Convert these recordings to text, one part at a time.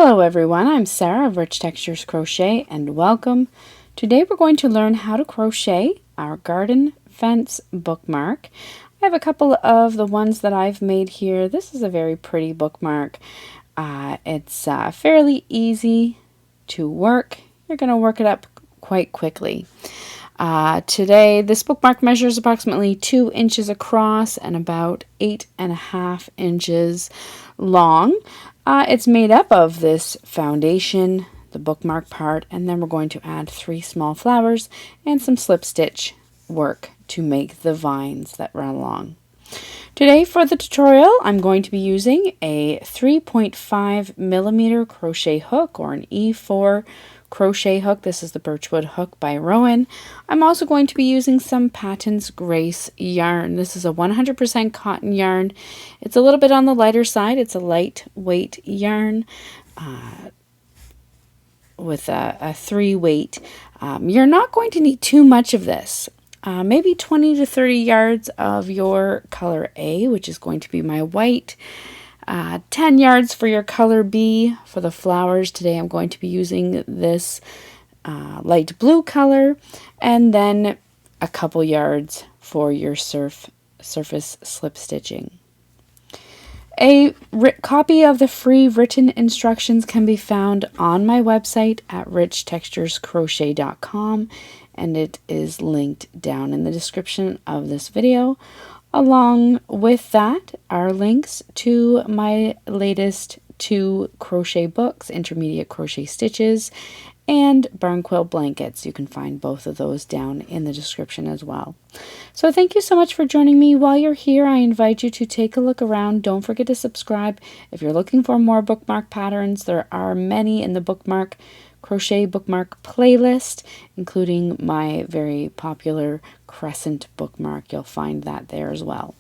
Hello everyone, I'm Sarah of Rich Textures Crochet and welcome. Today we're going to learn how to crochet our Garden Fence bookmark. I have a couple of the ones that I've made here. This is a very pretty bookmark. It's fairly easy to work. You're going to work it up quite quickly. Today this bookmark measures approximately 2 inches across and about 8.5 inches long. It's made up of this foundation, the bookmark part, and then we're going to add 3 small flowers and some slip stitch work to make the vines that run along. Today for the tutorial I'm going to be using a 3.5 millimeter crochet hook, or an E4 crochet hook. This is the Birchwood hook by Rowan. I'm also going to be using some Patons Grace yarn. This is a 100% cotton yarn. It's a little bit on the lighter side. It's a lightweight yarn with a 3 weight. You're not going to need too much of this. Maybe 20 to 30 yards of your color A, which is going to be my white. 10 yards for your color B for the flowers. Today I'm going to be using this light blue color, and then a couple yards for your surface slip stitching. A copy of the free written instructions can be found on my website at richtexturescrochet.com, and it is linked down in the description of this video. Along with that are links to my latest 2 crochet books, Intermediate Crochet Stitches and Barn Quill Blankets. You can find both of those down in the description as well. So thank you so much for joining me. While you're here, I invite you to take a look around. Don't forget to subscribe. If you're looking for more bookmark patterns, there are many in the Bookmark Crochet bookmark playlist, including my very popular crescent bookmark. You'll find that there as well.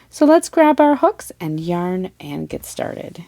So let's grab our hooks and yarn and get started.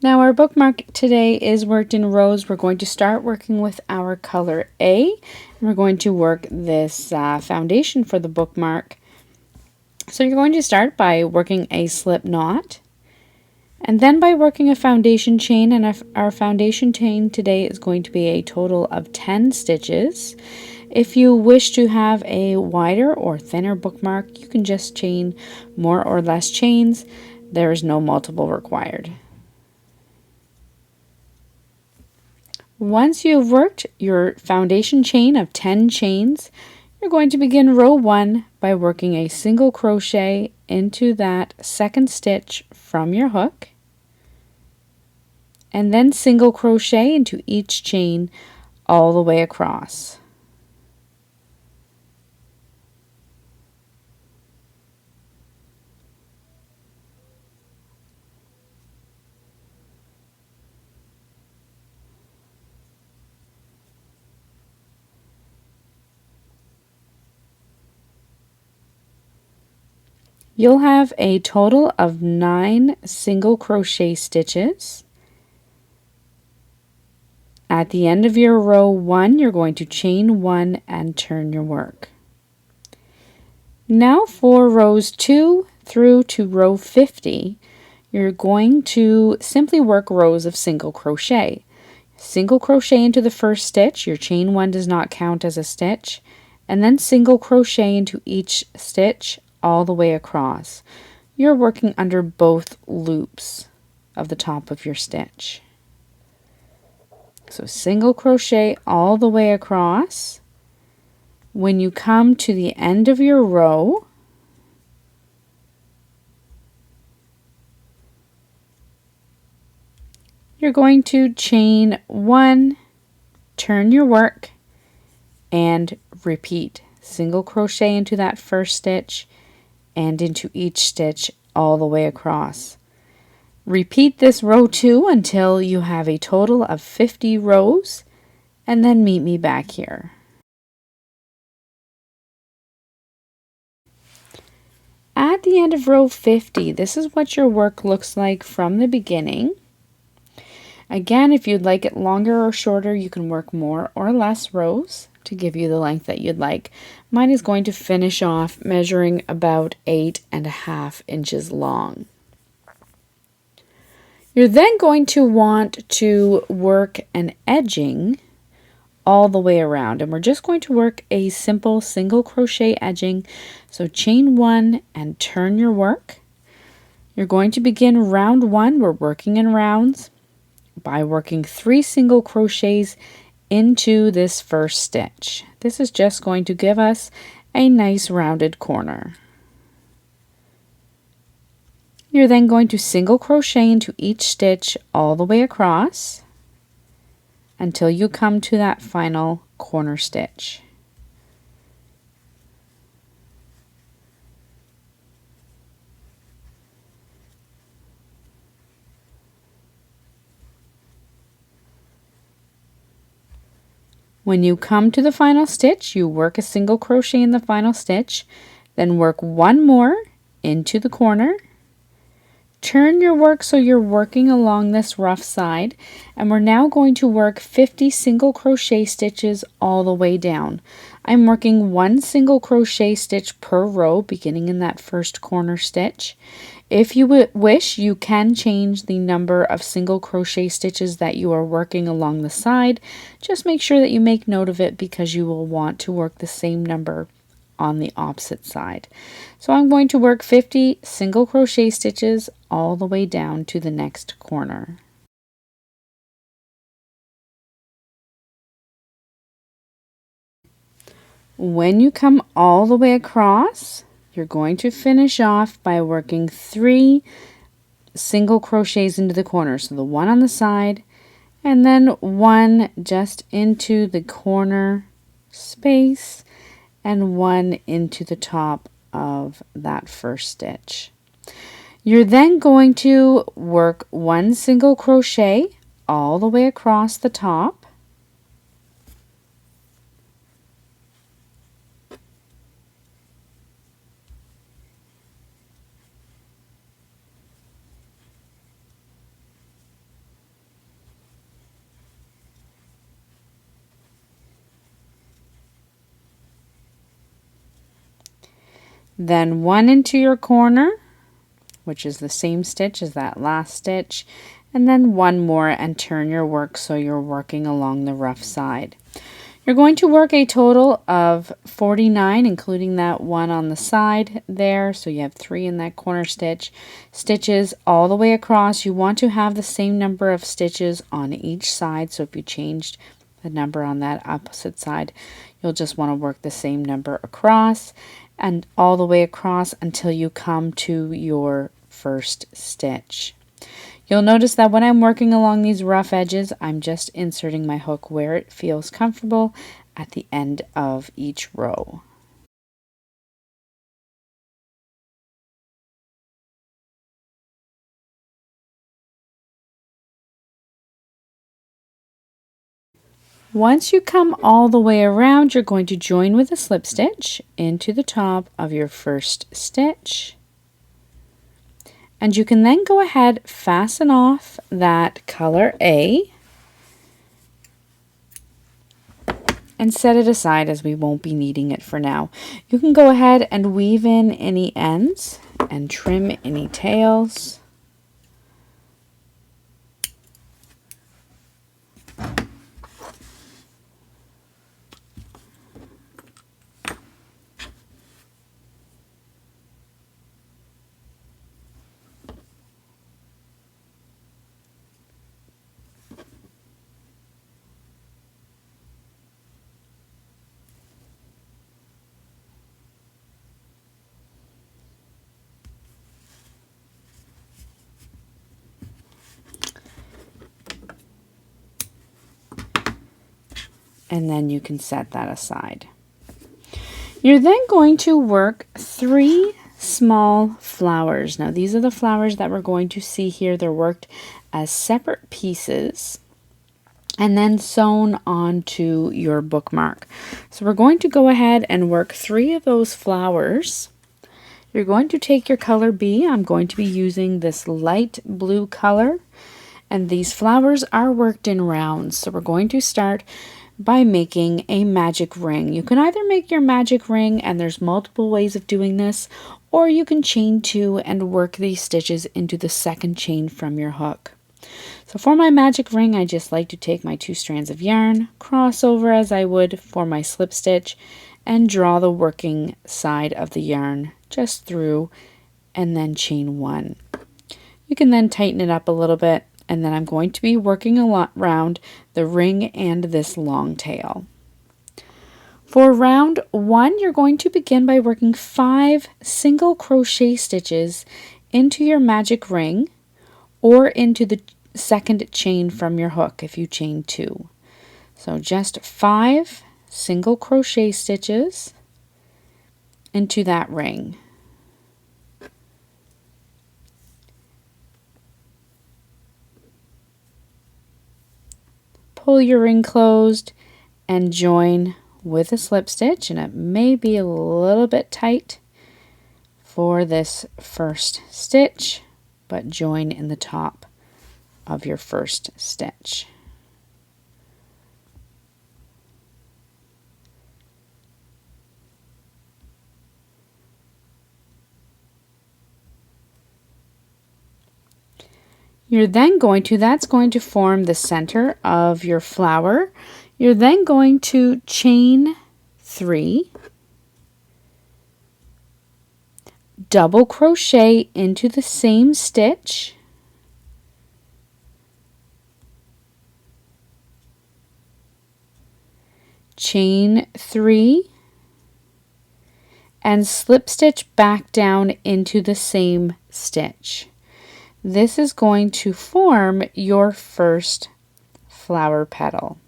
Now our bookmark today is worked in rows. We're going to start working with our color A, and we're going to work this foundation for the bookmark. So you're going to start by working a slip knot, and then by working a foundation chain, and our foundation chain today is going to be a total of 10 stitches. If you wish to have a wider or thinner bookmark, you can just chain more or less chains. There is no multiple required. Once you've worked your foundation chain of 10 chains, you're going to begin row 1 by working a single crochet into that second stitch from your hook, and then single crochet into each chain all the way across. You'll have a total of 9 single crochet stitches. At the end of your row 1, you're going to chain 1 and turn your work. Now for rows 2 through to row 50, you're going to simply work rows of single crochet. Single crochet into the first stitch, your chain 1 does not count as a stitch, and then single crochet into each stitch all the way across. You're working under both loops of the top of your stitch. So single crochet all the way across. When you come to the end of your row, you're going to chain 1, turn your work, and repeat. Single crochet into that first stitch and into each stitch all the way across. Repeat this row 2 until you have a total of 50 rows, and then meet me back here. At the end of row 50, this is what your work looks like from the beginning. Again, if you'd like it longer or shorter, you can work more or less rows to give you the length that you'd like. Mine is going to finish off measuring about 8.5 inches long. You're then going to want to work an edging all the way around, and we're just going to work a simple single crochet edging. So chain 1 and turn your work. You're going to begin round 1. We're working in rounds by working 3 single crochets into this first stitch. This is just going to give us a nice rounded corner. You're then going to single crochet into each stitch all the way across until you come to that final corner stitch. When you come to the final stitch, you work a single crochet in the final stitch, then work 1 more into the corner. Turn your work so you're working along this rough side, and we're now going to work 50 single crochet stitches all the way down. I'm working 1 single crochet stitch per row beginning in that first corner stitch. If you wish, you can change the number of single crochet stitches that you are working along the side. Just make sure that you make note of it because you will want to work the same number on the opposite side. So I'm going to work 50 single crochet stitches all the way down to the next corner. When you come all the way across, you're going to finish off by working 3 single crochets into the corner. So the one on the side and then 1 just into the corner space and 1 into the top of that first stitch. You're then going to work 1 single crochet all the way across the top. Then 1 into your corner, which is the same stitch as that last stitch, and then 1 more and turn your work so you're working along the rough side. You're going to work a total of 49, including that 1 on the side there, so you have 3 in that corner stitches all the way across. You want to have the same number of stitches on each side, so if you changed the number on that opposite side, you'll just want to work the same number across and all the way across until you come to your first stitch. You'll notice that when I'm working along these rough edges, I'm just inserting my hook where it feels comfortable at the end of each row. Once you come all the way around, you're going to join with a slip stitch into the top of your first stitch. And you can then go ahead, fasten off that color A, and set it aside as we won't be needing it for now. You can go ahead and weave in any ends and trim any tails. And then you can set that aside. You're then going to work 3 small flowers. Now these are the flowers that we're going to see here. They're worked as separate pieces and then sewn onto your bookmark. So we're going to go ahead and work 3 of those flowers. You're going to take your color B. I'm going to be using this light blue color, and these flowers are worked in rounds. So we're going to start by making a magic ring. You can either make your magic ring, and there's multiple ways of doing this, or you can chain 2 and work these stitches into the second chain from your hook. So for my magic ring, I just like to take my 2 strands of yarn, cross over as I would for my slip stitch, and draw the working side of the yarn just through, and then chain 1. You can then tighten it up a little bit, and then I'm going to be working around the ring and this long tail. For round 1, you're going to begin by working 5 single crochet stitches into your magic ring or into the second chain from your hook if you chain 2. So just 5 single crochet stitches into that ring. Pull your ring closed and join with a slip stitch, and it may be a little bit tight for this first stitch, but join in the top of your first stitch. You're then going to, that's going to form the center of your flower. You're then going to chain 3, double crochet into the same stitch, chain 3, and slip stitch back down into the same stitch. This is going to form your first flower petal.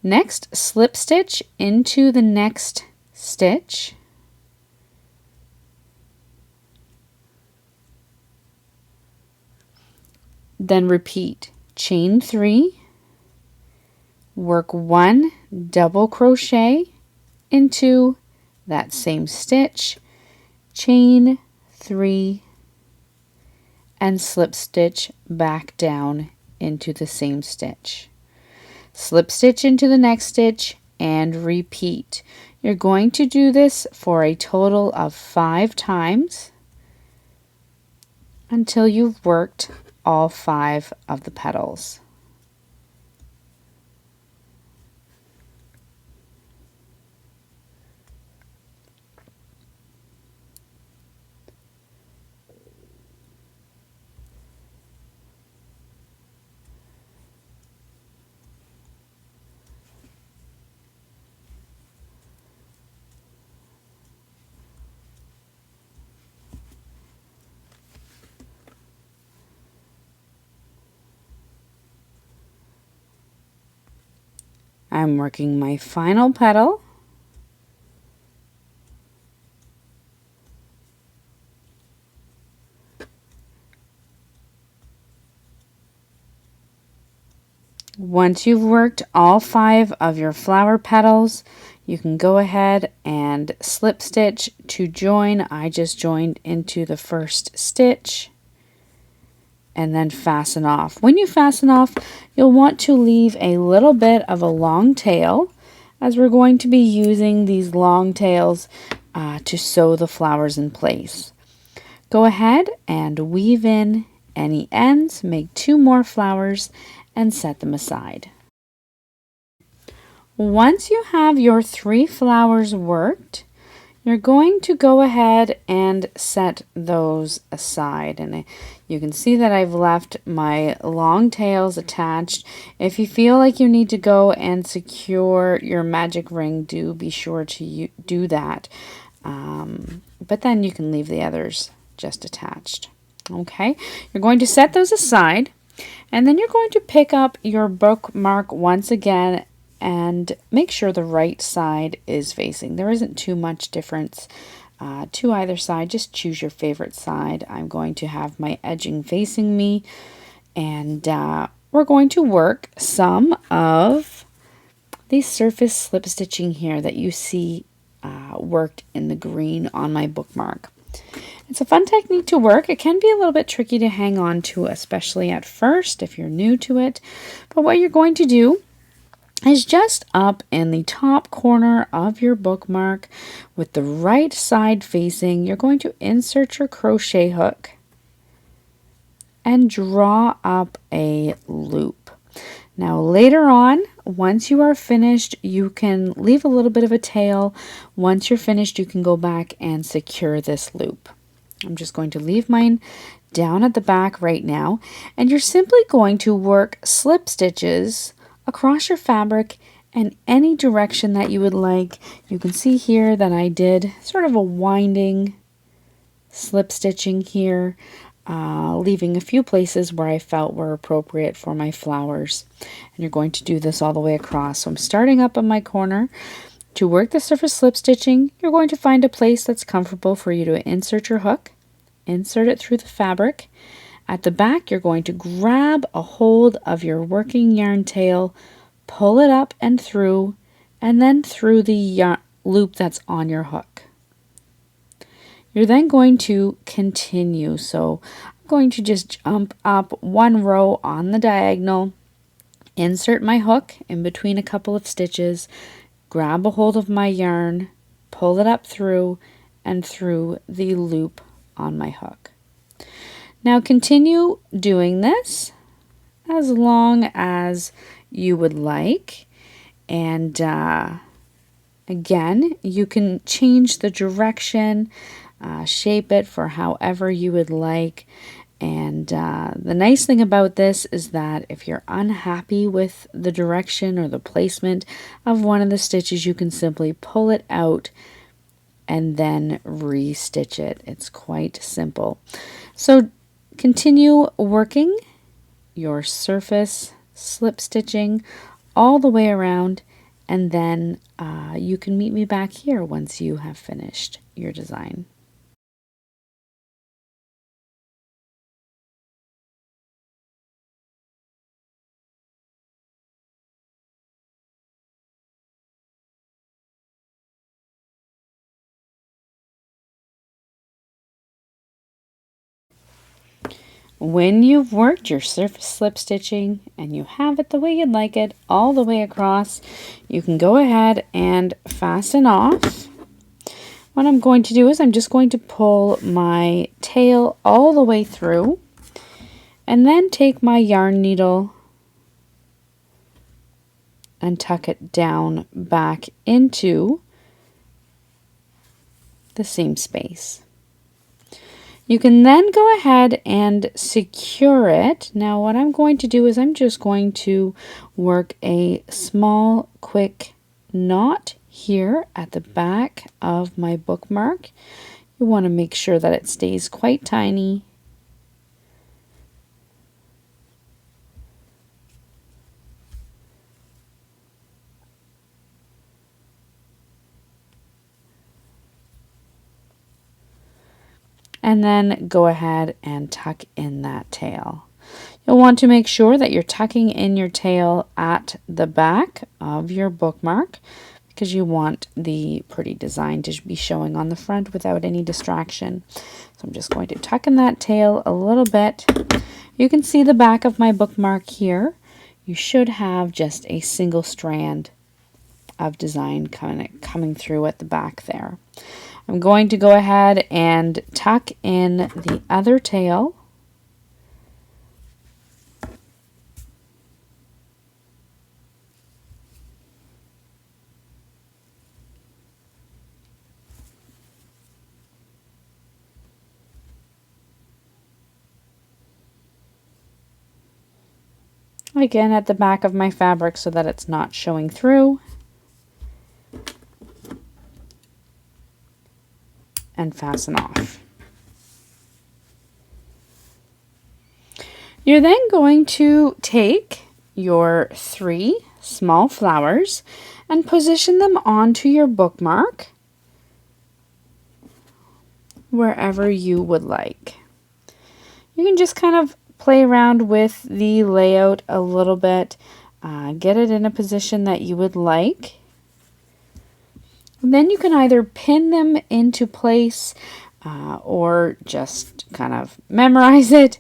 Next, slip stitch into the next stitch. Then repeat. Chain 3, work 1 double crochet into that same stitch, chain 3, and slip stitch back down into the same stitch. Slip stitch into the next stitch and repeat. You're going to do this for a total of 5 times until you've worked all 5 of the petals. I'm working my final petal. Once you've worked all 5 of your flower petals, you can go ahead and slip stitch to join. I just joined into the first stitch, and then fasten off. When you fasten off, you'll want to leave a little bit of a long tail, as we're going to be using these long tails to sew the flowers in place. Go ahead and weave in any ends, make 2 more flowers, and set them aside. Once you have your 3 flowers worked, you're going to go ahead and set those aside, and you can see that I've left my long tails attached. If you feel like you need to go and secure your magic ring, do be sure to do that, but then you can leave the others just attached. Okay, you're going to set those aside, and then you're going to pick up your bookmark once again and make sure the right side is facing. There isn't too much difference to either side. Just choose your favorite side. I'm going to have my edging facing me, and we're going to work some of the surface slip stitching here that you see worked in the green on my bookmark. It's a fun technique to work. It can be a little bit tricky to hang on to, especially at first if you're new to it. But what you're going to do is just up in the top corner of your bookmark with the right side facing. You're going to insert your crochet hook and draw up a loop. Now later on, once you are finished, you can leave a little bit of a tail. Once you're finished, you can go back and secure this loop. I'm just going to leave mine down at the back right now, and you're simply going to work slip stitches across your fabric in any direction that you would like. You can see here that I did sort of a winding slip stitching here, leaving a few places where I felt were appropriate for my flowers. And you're going to do this all the way across. So I'm starting up on my corner. To work the surface slip stitching, you're going to find a place that's comfortable for you to insert your hook. Insert it through the fabric. At the back, you're going to grab a hold of your working yarn tail, pull it up and through, and then through the loop that's on your hook. You're then going to continue. So I'm going to just jump up one row on the diagonal, insert my hook in between a couple of stitches, grab a hold of my yarn, pull it up through and through the loop on my hook. Now continue doing this as long as you would like, and again, you can change the direction, shape it for however you would like. And the nice thing about this is that if you're unhappy with the direction or the placement of one of the stitches, you can simply pull it out and then re-stitch it. It's quite simple. So continue working your surface slip stitching all the way around, and then you can meet me back here once you have finished your design. When you've worked your surface slip stitching and you have it the way you'd like it all the way across, you can go ahead and fasten off. What I'm going to do is I'm just going to pull my tail all the way through and then take my yarn needle and tuck it down back into the seam space. You can then go ahead and secure it. Now what I'm going to do is I'm just going to work a small quick knot here at the back of my bookmark. You want to make sure that it stays quite tiny. And then go ahead and tuck in that tail. You'll want to make sure that you're tucking in your tail at the back of your bookmark because you want the pretty design to be showing on the front without any distraction. So I'm just going to tuck in that tail a little bit. You can see the back of my bookmark here. You should have just a single strand of design coming through at the back there. I'm going to go ahead and tuck in the other tail. Again at the back of my fabric so that it's not showing through. And fasten off. You're then going to take your 3 small flowers and position them onto your bookmark wherever you would like. You can just kind of play around with the layout a little bit, get it in a position that you would like. And then you can either pin them into place or just kind of memorize it.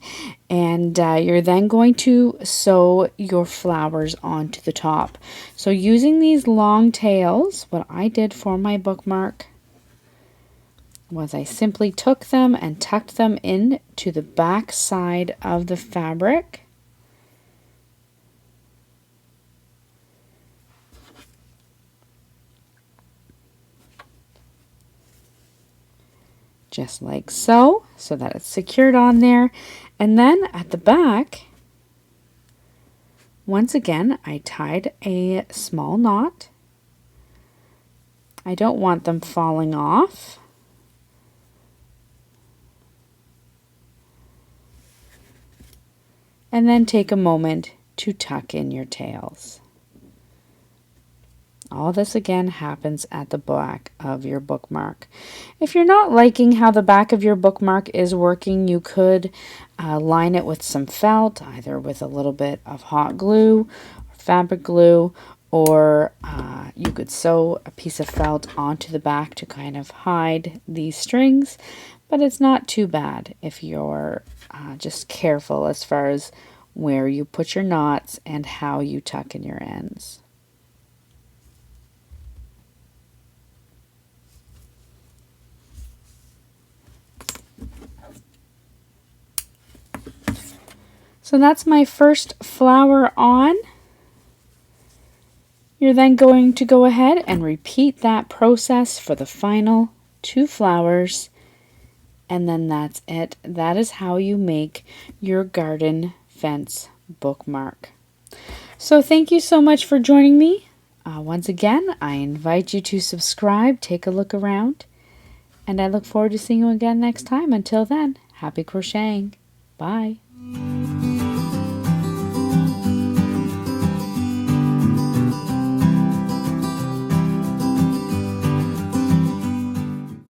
And you're then going to sew your flowers onto the top. So using these long tails, what I did for my bookmark was I simply took them and tucked them in to the back side of the fabric. Just like so, so that it's secured on there. And then at the back, once again, I tied a small knot. I don't want them falling off. And then take a moment to tuck in your tails. All this again happens at the back of your bookmark. If you're not liking how the back of your bookmark is working, you could line it with some felt, either with a little bit of hot glue, or fabric glue, or you could sew a piece of felt onto the back to kind of hide these strings. But it's not too bad if you're just careful as far as where you put your knots and how you tuck in your ends. So that's my first flower on. You're then going to go ahead and repeat that process for the final 2 flowers, and then that's it. That is how you make your garden fence bookmark. So thank you so much for joining me. Once again, I invite you to subscribe, take a look around, and I look forward to seeing you again next time. Until then, happy crocheting. Bye.